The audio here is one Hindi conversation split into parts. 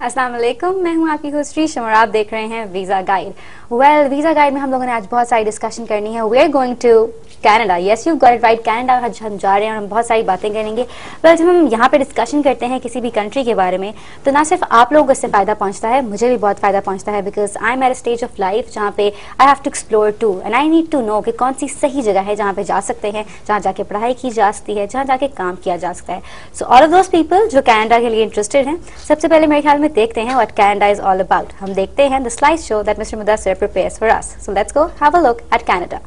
अस्सलाम वालेकुम, मैं हूं आपकी होस्ट रीशम और आप देख रहे हैं वीज़ा गाइड। वीज़ा गाइड में हम लोगों ने आज बहुत सारी डिस्कशन करनी है। We are going to Canada. Yes, you got it right, Canada. आज हम जा रहे हैं और हम बहुत सारी बातें करेंगे। जब हम यहाँ पे डिस्कशन करते हैं किसी भी कंट्री के बारे में, तो ना सिर्फ आप लोगों को इससे फ़ायदा पहुँचता है, मुझे भी बहुत फ़ायदा पहुँचता है, because I am at a stage of life जहाँ पे I have to explore too and I need to know कि कौन सी सही जगह है जहाँ पे जा सकते हैं, जहाँ जाके पढ़ाई की जा सकती है, जहाँ जाके काम किया जा सकता है। So all of those people जो कनाडा के लिए इंटरेस्टेड हैं, सबसे पहले मेरे ख्याल में देखते हैं what Canada is all about. हम देखते हैं the slideshow that Mr. Mudassir prepares for us. So let's go have a look at Canada.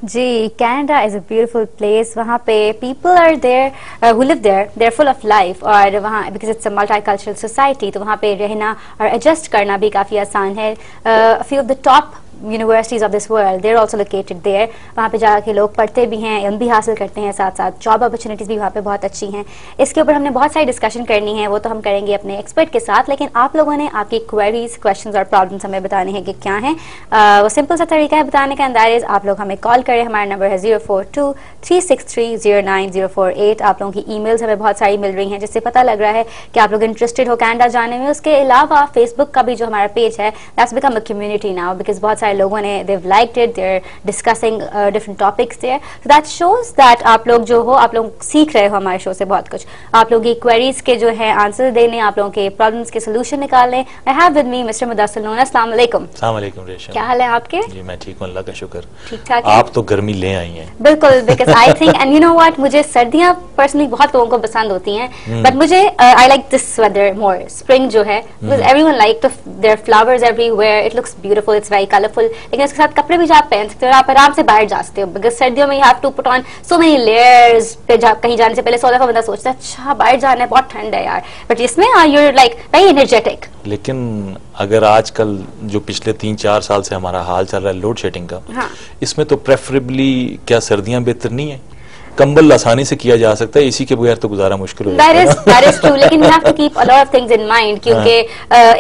जी, Canada is a beautiful place. वहाँ पे people are there who live there, they are full of life. और वहाँ because it's a multicultural society, तो वहाँ पे रहना और एडजस्ट करना भी काफ़ी आसान है। Few of the top universities of this world there also located there. वहाँ पे जाके लोग पढ़ते भी हैं, एम भी हासिल करते हैं, साथ साथ जॉब अपॉर्चुनिटीज़ भी वहाँ पे बहुत अच्छी हैं। इसके ऊपर हमने बहुत सारी डिस्कशन करनी है, वो तो हम करेंगे अपने एक्सपर्ट के साथ। लेकिन आप लोगों ने आपकी क्वेरीज, क्वेश्चंस और प्रॉब्लम्स हमें बताने हैं कि क्या हैं। वो सिंपल सा तरीका है बताने का, अंदाज़ आप लोग हमें कॉल करें। हमारा नंबर है 0423630948। आप लोगों की ईमेल्स हमें बहुत सारी मिल रही हैं, जिससे पता लग रहा है कि आप लोग इंटरेस्टेड हो कैनेडा जाने में। उसके अलावा फेसबुक का भी जो हमारा पेज है, that's become a community now, because बहुत सारे लोगों ने they've liked it, they're discussing different topics there, so that shows that आप लोग जो हो, आप लोग सीख रहे हो हमारे शो से बहुत कुछ। आप लोग की क्वेरीज के जो है आंसर देने, आप लोगों के प्रॉब्लम्स के सोल्यूशन निकालने। I have with me mister Mudassir loan. अस्सलाम वालेकुम। अस्सलाम वालेकुम रेशम, क्या हाल है आपके? जी मैं ठीक हूँ, अल्लाह का शुक्र। ठीक ठाक है? आप तो गर्मी ले आई हैं। बिल्कुल, because I think and you know what, मुझे सर्दियाँ पर्सनली बहुत लोगों को पसंद होती हैं, बट मुझे I like this weather more. Spring जो है, बिकॉज एवरीवन लाइक तो there flowers everywhere, it looks beautiful, it's very colourful. लेकिन उसके साथ कपड़े भी आप पहन सकते हो, आप आराम से बाहर जा सकते हो, बिकॉज सर्दियों में you have to put on so many layers. कहीं जाने से पहले 100 दफा बंदा सोचता है अच्छा बाहर जाना है, बहुत ठंड है यार, बट इसमें यूर लाइक वेरी एनर्जेटिक। लेकिन अगर आजकल जो पिछले 3-4 साल से हमारा हाल चल रहा है लोड शेडिंग का, हाँ। इसमें तो प्रेफरेबली क्या सर्दियां बेहतर नहीं है? कंबल आसानी से किया जा सकता है, इसी के बगैर तो गुजारा मुश्किल हो जाता है। That is true, लेकिन we have to keep a lot of things in mind, क्योंकि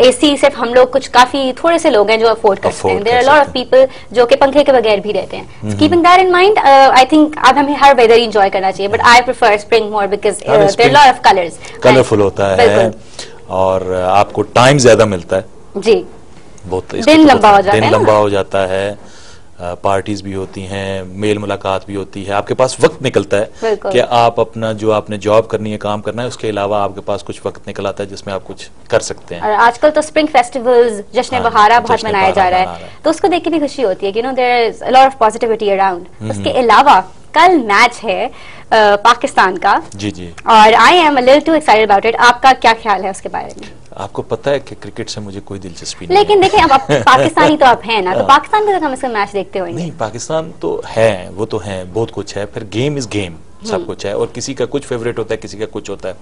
AC सिर्फ हम लोग कुछ काफी थोड़े से लोग हैं जो अफोर्ड कर सकते हैं। There are a lot of people जो कि पंखे के बगैर भी रहते हैं। So keeping that in mind, I think अब हमें हर वेदर इंजॉय करना चाहिए, but I prefer spring more because there are a lot of colors. Colourful होता है और आपको टाइम ज्यादा मिलता है। जी, बहुत दिन लंबा हो जाता है, दिन लंबा हो जाता है, पार्टीज भी होती हैं, मेल मुलाकात भी होती है, आपके पास वक्त निकलता है कि आप अपना जो आपने जॉब करनी है, काम करना है, उसके अलावा आपके पास कुछ वक्त निकल आता है जिसमें आप कुछ कर सकते हैं। और आजकल तो स्प्रिंग फेस्टिवल्स, जश्न बहारा बहुत मनाया जा रहा है, तो उसको देख के भी खुशी होती है कि there is a lot of positivity around. उसके अलावा कल मैच है पाकिस्तान का। जी जी, और I am a little to excited about it. आपका क्या ख्याल है उसके बारे में? आपको पता है कि क्रिकेट से मुझे कोई दिलचस्पी नहीं लेकिन देखिए, अब पाकिस्तानी तो आप हैं ना, तो पाकिस्तान का कम से कम मैच देखते होंगे। नहीं, पाकिस्तान तो है, वो तो है, बहुत कुछ है, फिर गेम इज गेम, सब कुछ है, और किसी का कुछ फेवरेट होता है, किसी का कुछ होता है।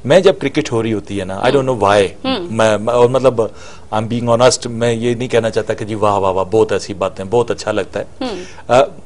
मैं जब क्रिकेट हो रही होती है ना, आई डोंट नो व्हाई, और मतलब आई एम बीइंग ऑनेस्ट, मैं ये नहीं कहना चाहता कि जी वाह वाह वाह बहुत ऐसी बातें, बहुत अच्छा लगता है,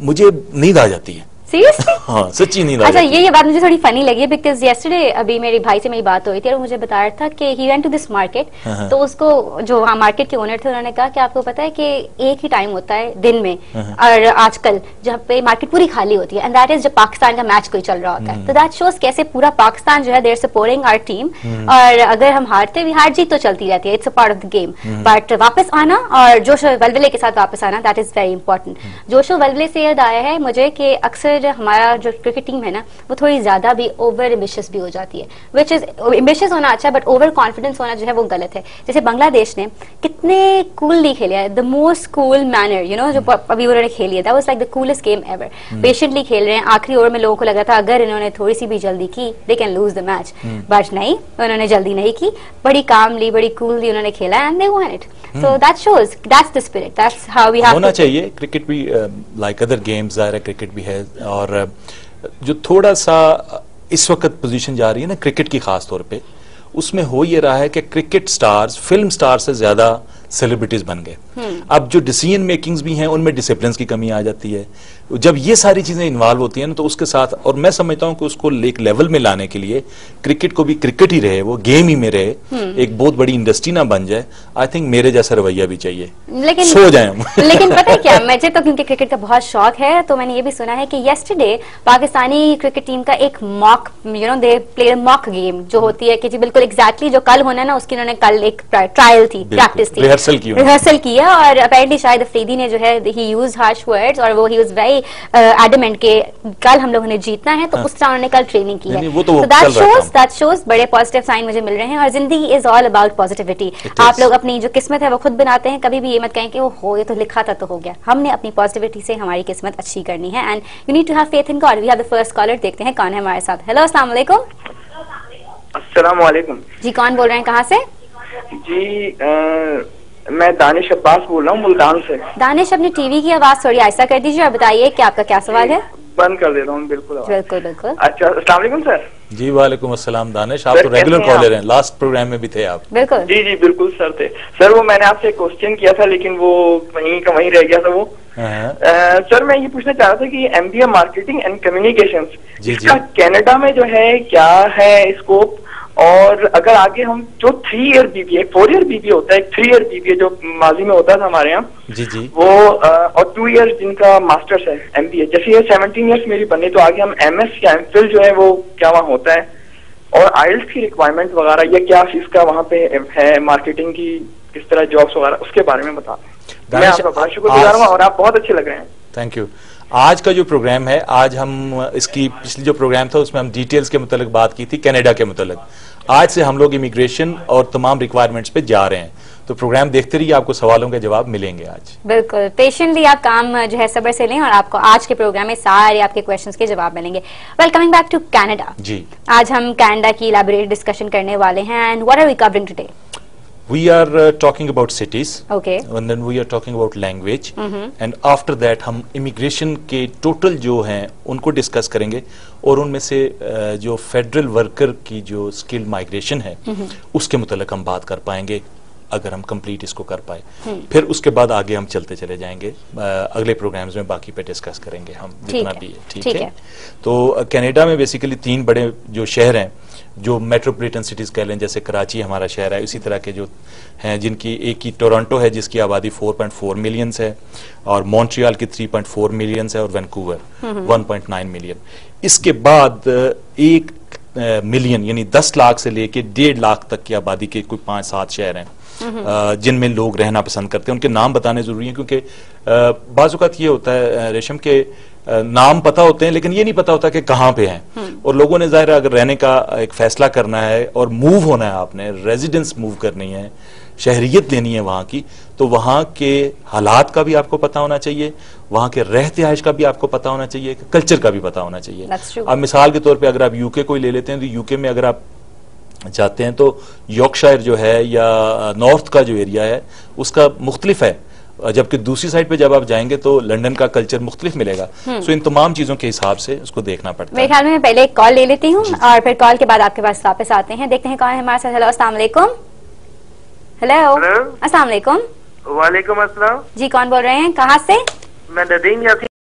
मुझे नींद आ जाती है। सीरियसली? हाँ, सच्ची नींद आ अच्छा, जाती है। ये बात मुझे थोड़ी फनी लगी है बिकॉज येस्टरडे अभी मेरे भाई से मेरी बात हुई थी और मुझे बता रहा था कि he went to this market. तो उसको जो वहाँ मार्केट के ओनर थे उन्होंने कहा कि आपको पता है कि एक ही टाइम होता है दिन में और आजकल जहाँ पे मार्केट पूरी खाली होती है एंड दैट इज जब पाकिस्तान का मैच कोई चल रहा होता है। तो दैट शोज कैसे पूरा पाकिस्तान जो है देयर सपोर्टिंग आवर टीम और अगर हम हारते भी, हार जीत तो चलती रहती है, it's a part of the game, but वापस आना और जोश वलवले के साथ वापस आना दैट इज वेरी इंपॉर्टेंट। जोश वलवले से याद आया है मुझे कि अक्सर हमारा जो क्रिकेट टीम है ना वो थोड़ी ज्यादा भी ओवर एम्बिशियस भी हो जाती है, विच इज एम्बिशियस होना अच्छा बट ओवर कॉन्फिडेंस होना जो है वो गलत है। जैसे बांग्लादेश ने कितने कूलली खेले है, the most cool manner you know, जो अभी उन्होंने खेली है, that was like the coolest game ever. Patiently खेल रहे हैं, आखिरी ओवर में लोगों को लगा था अगर इन्होंने थोड़ी सी भी जल्दी की they can lose the match, but नहीं, उन्होंने जल्दी नहीं की, बड़ी कामली बड़ी कूलली उन्होंने खेला and they won it. So that shows that's the spirit, that's how we have होना चाहिए। क्रिकेट भी लाइक अदर गेम्स ज़ाहिर है क्रिकेट भी है, और जो थोड़ा सा इस वक्त पोजीशन जा रही है ना क्रिकेट की खास तौर पे, उसमें हो ये रहा है कि क्रिकेट स्टार्स फिल्म स्टार से ज्यादा सेलिब्रिटीज बन गए। अब जो डिसीजन मेकिंग्स भी हैं उनमें डिसिप्लिन की कमी आ जाती है। जब ये सारी चीजें इन्वॉल्व होती हैं ना तो उसके साथ, और मैं समझता हूं कि उसको एक लेवल में लाने के लिए क्रिकेट को भी क्रिकेट ही रहे, वो गेम ही में रहे, एक बहुत बड़ी इंडस्ट्री ना बन जाए। आई थिंक मेरे जैसा रवैया भी चाहिए, लेकिन सो जाए हम। लेकिन पता है क्या, मुझे तो क्योंकि क्रिकेट का बहुत शौक है तो मैंने ये भी सुना है कि येस्टरडे पाकिस्तानी क्रिकेट टीम का एक mock you know they play mock game जो होती है कि जी बिल्कुल एग्जैक्टली जो कल होना है ना उसकी उन्होंने कल एक ट्रायल थी, प्रैक्टिस थी, रिहर्सल की है और अपेरेंटली शायद अफरीदी ने जो है ही यूज्ड हार्श वर्ड्स और वो ही वाज वेरी एडमेंट के कल हम लोगों ने जीतना है, तो उस तरह उन्होंने कल ट्रेनिंग की है। तो दैट शोज बड़े पॉजिटिव साइन मुझे मिल रहे हैं और जिंदगी इज ऑल अबाउट पॉजिटिविटी। आप लोग अपनी जो किस्मत है वो खुद बनाते हैं, कभी भी ये मत कहें कि वो हो ये तो लिखा था तो हो गया। हमने अपनी पॉजिटिविटी से हमारी किस्मत अच्छी करनी है and you need to have faith in God. We have the first caller, देखते हैं कौन है हमारे साथ। हेलो, अस्सलाम वालेकुम। अस्सलाम वालेकुम जी, कौन बोल रहे हैं, कहाँ से? जी मैं दानिश अब्बास बोल रहा हूँ मुल्तान से। दानिश, अपनी टीवी की आवाज थोड़ी आहिस्ता कर दीजिए और बताइए कि आपका क्या सवाल है। बंद कर देता हूँ, बिल्कुल बिल्कुल बिल्कुल। अच्छा, अस्सलाम वालेकुम सर। जी वालेकुम अस्सलाम दानिश, आप तो रेगुलर कॉलर हैं, लास्ट प्रोग्राम में भी थे आप। बिल्कुल जी जी बिल्कुल सर थे। सर वो मैंने आपसे क्वेश्चन किया था लेकिन वो वहीं का वहीं रह गया था वो। सर मैं ये पूछना चाह रहा था कि MBA मार्केटिंग एंड कम्युनिकेशंस, इसका कनाडा में जो है क्या है स्कोप, और अगर आगे हम जो 3 ईयर BBA, 4 ईयर BBA होता है, 3 ईयर BBA जो माजी में होता था हमारे यहाँ, जी जी, वो और 2 ईयर जिनका मास्टर्स है MBA, जैसे ये 17 ईयर्स मेरी बनी तो आगे हम MS या MPhil जो है वो क्या वहाँ होता है, और IELTS की रिक्वायरमेंट वगैरह या क्या फीस का वहाँ पे है, मार्केटिंग की किस तरह जॉब्स वगैरह, उसके बारे में बता दें। मैं आपका बड़ा शुक्रगुजार हूँ और आप बहुत अच्छे लग रहे हैं। Thank you. आज का जो प्रोग्राम है, आज हम इसकी पिछली जो प्रोग्राम था उसमें हम डिटेल्स के मुतालिक बात की थी, कनाडा के मुतालिक। आज से हम लोग इमिग्रेशन और तमाम रिक्वायरमेंट्स पे जा रहे हैं, तो प्रोग्राम देखते रहिए, आपको सवालों के जवाब मिलेंगे आज। बिल्कुल, पेशेंटली आप काम जो है सब्र से लें और आपको आज के प्रोग्राम में सारे आपके क्वेश्चंस के जवाब मिलेंगे। Well, coming back to Canada, जी, आज हम कनाडा की इलैबोरेट डिस्कशन करने वाले हैं and what are we covering today? We are talking about cities, okay, and then we are talking about language, and after that हम immigration के total जो हैं उनको डिस्कस करेंगे और उनमें से जो फेडरल वर्कर की जो स्किल माइग्रेशन है उसके मुतालिक हम बात कर पाएंगे अगर हम कंप्लीट इसको कर पाए। फिर उसके बाद आगे हम चलते चले जाएंगे, अगले प्रोग्राम्स में बाकी पे डिस्कस करेंगे हम जितना भी है। ठीक है। तो कनाडा में बेसिकली 3 बड़े जो शहर हैं जो मेट्रोपॉलिटन सिटीज कह लें, जैसे कराची हमारा शहर है, इसी तरह के जो हैं जिनकी एक की टोरंटो है जिसकी आबादी 4.4 मिलियन है, और मॉन्ट्रियल की 3.4 मिलियन है, और वैंकूवर 1.9 मिलियन। इसके बाद 1 मिलियन यानी 10 लाख से लेके 1.5 लाख तक की आबादी के कोई 5-7 शहर हैं जिनमें लोग रहना पसंद करते हैं। उनके नाम बताने जरूरी है क्योंकि बाज़ औक़ात ये होता है रेशम के नाम पता होते हैं लेकिन ये नहीं पता होता कि कहाँ पे हैं, और लोगों ने ज़ाहिर अगर रहने का एक फैसला करना है और मूव होना है, आपने रेजिडेंस मूव करनी है, शहरियत लेनी है वहाँ की, तो वहाँ के हालात का भी आपको पता होना चाहिए, वहाँ के रहते-आइश का भी आपको पता होना चाहिए, कल्चर का भी पता होना चाहिए। अब मिसाल के तौर पे अगर आप यूके को ले लेते हैं तो यूके में अगर आप जाते हैं तो यॉर्कशायर जो है या नॉर्थ का जो एरिया है उसका मुख्तलिफ है, जबकि दूसरी साइड पे जब आप जाएंगे तो लंदन का कल्चर मुख्तलिफ मिलेगा। सो इन तमाम चीजों के हिसाब से उसको देखना पड़ता है। मेरे ख्याल में मैं पहले एक कॉल ले लेती हूँ और फिर कॉल के बाद आपके पास वापस आते हैं, देखते हैं कौन है हमारे साथ। हेलो, अस्सलाम वालेकुम। हेलो, अस्सलाम वालेकुम। वालेकुम अस्सलाम। जी, कौन बोल रहे हैं, कहाँ से? मैं नदीम यासीन